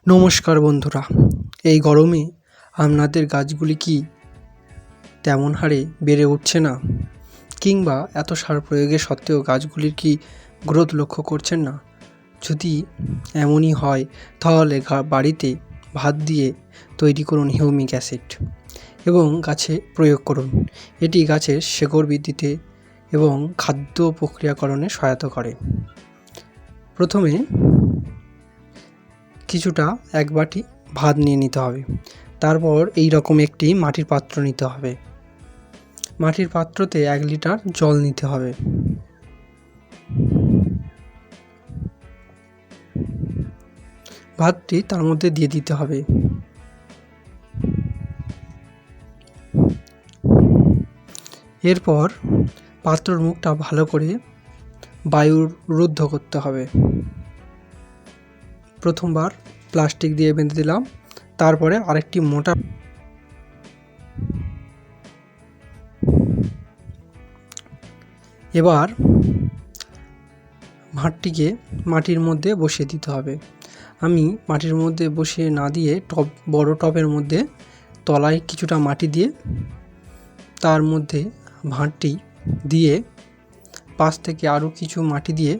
নমস্কার বন্ধুরা, এই গরমে আপনাদের গাছগুলি কি তেমন হারে বেড়ে উঠছে না, কিংবা এত সার প্রয়োগের সত্ত্বেও গাছগুলির কি গ্রোথ লক্ষ্য করছেন না? যদি এমনই হয় তাহলে বাড়িতে ভাত দিয়ে তৈরি করুন হিউমিক অ্যাসিড এবং গাছে প্রয়োগ করুন। এটি গাছের শেকড় বৃদ্ধিতে এবং খাদ্য প্রক্রিয়াকরণে সহায়তা করে। প্রথমে কিছুটা 1 বাটি ভাত নিয়ে নিতে হবে। তারপর এই রকম একটি মাটির পাত্র নিতে হবে। মাটির পাত্রতে 1 লিটার জল নিতে হবে। ভাতটি তার মধ্যে দিয়ে দিতে হবে। এরপর পাত্রর মুখটা ভালো করে বায়ুরুদ্ধ করতে হবে। প্রথমবার প্লাস্টিক দিয়ে বেঁধে দিলাম, তারপরে আরেকটি মোটা এবার ভাতটিকে মাটির মধ্যে বসিয়ে দিতে হবে। আমি মাটির মধ্যে বসিয়ে না দিয়ে বড় টবের মধ্যে তলায় কিছুটা মাটি দিয়ে তার মধ্যে ভাতটি দিয়ে পাশ থেকে আরও কিছু মাটি দিয়ে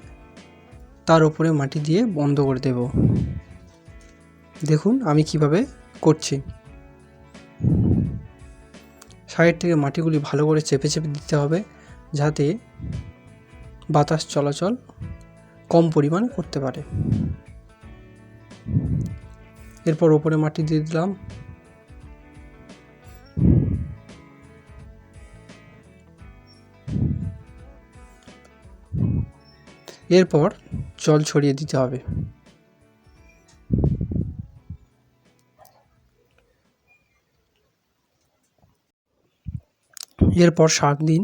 তার উপরে মাটি দিয়ে বন্ধ করে দেব। দেখুন আমি কিভাবে করছি। সাইড থেকে মাটিগুলি ভালো করে চেপে চেপে দিতে হবে, যাতে বাতাস চলাচল কম পরিমাণে করতে পারে। এরপর ওপরে মাটি দিয়ে দিলাম। এরপর জল ছড়িয়ে দিতে হবে। এরপর 7 দিন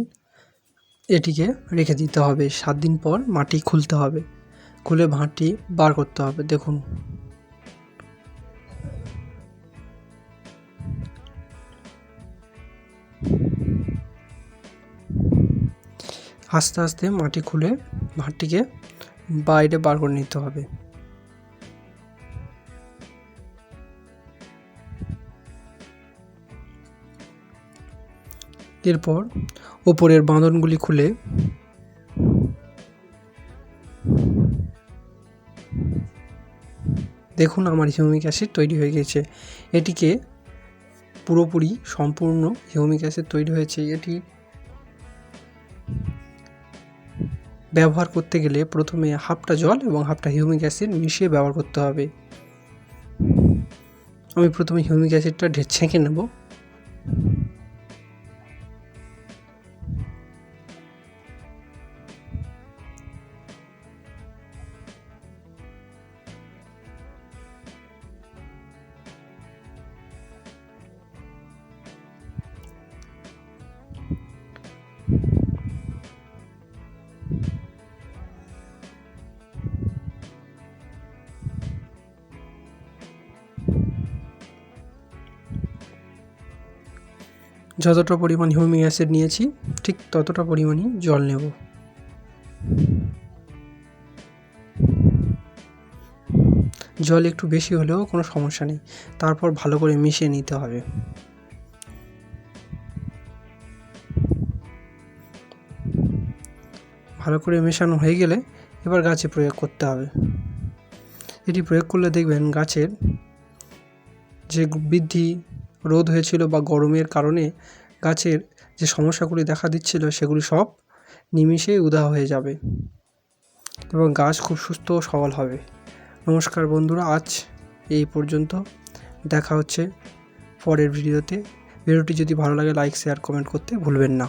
এটিকে রেখে দিতে হবে। 7 দিন পর মাটি খুলতে হবে, খুলে ভাঁটটি বার করতে হবে। দেখুন আস্তে আস্তে মাটি খুলে ভাঁটটিকে বাইরে বার করে নিতে হবে। এরপর ওপরের বাঁধনগুলি খুলে দেখুন আমার হিউমিক অ্যাসিড তৈরি হয়ে গেছে। এটিকে পুরোপুরি সম্পূর্ণ হিউমিক অ্যাসিড তৈরি হয়েছে। এটি ব্যবহার করতে গেলে প্রথমে হাফটা জল এবং হাফটা হিউমিক অ্যাসিড মিশিয়ে ব্যবহার করতে হবে। আমি প্রথমে হিউমিক অ্যাসিডটা ছেঁকে নেব। যতটা পরিমাণ হিউমিক অ্যাসিড নিয়েছি ঠিক ততটা পরিমাণই জল নেব। জল একটু বেশি হলেও কোনো সমস্যা নেই। তারপর ভালো করে মিশিয়ে নিতে হবে। ভালো করে মেশানো হয়ে গেলে এবার গাছে প্রয়োগ করতে হবে। এটি প্রয়োগ করলে দেখবেন গাছের যে বৃদ্ধি রোধ হয়েছিল বা গরমের কারণে গাছের যে সমস্যাগুলি দেখা দিচ্ছিল সেগুলি সব নিমিষেই উধাও হয়ে যাবে এবং গাছ খুব সুস্থ ও সবল হবে। নমস্কার বন্ধুরা, আজ এই পর্যন্ত। দেখা হচ্ছে পরের ভিডিওতে। ভিডিওটি যদি ভালো লাগে লাইক, শেয়ার, কমেন্ট করতে ভুলবেন না।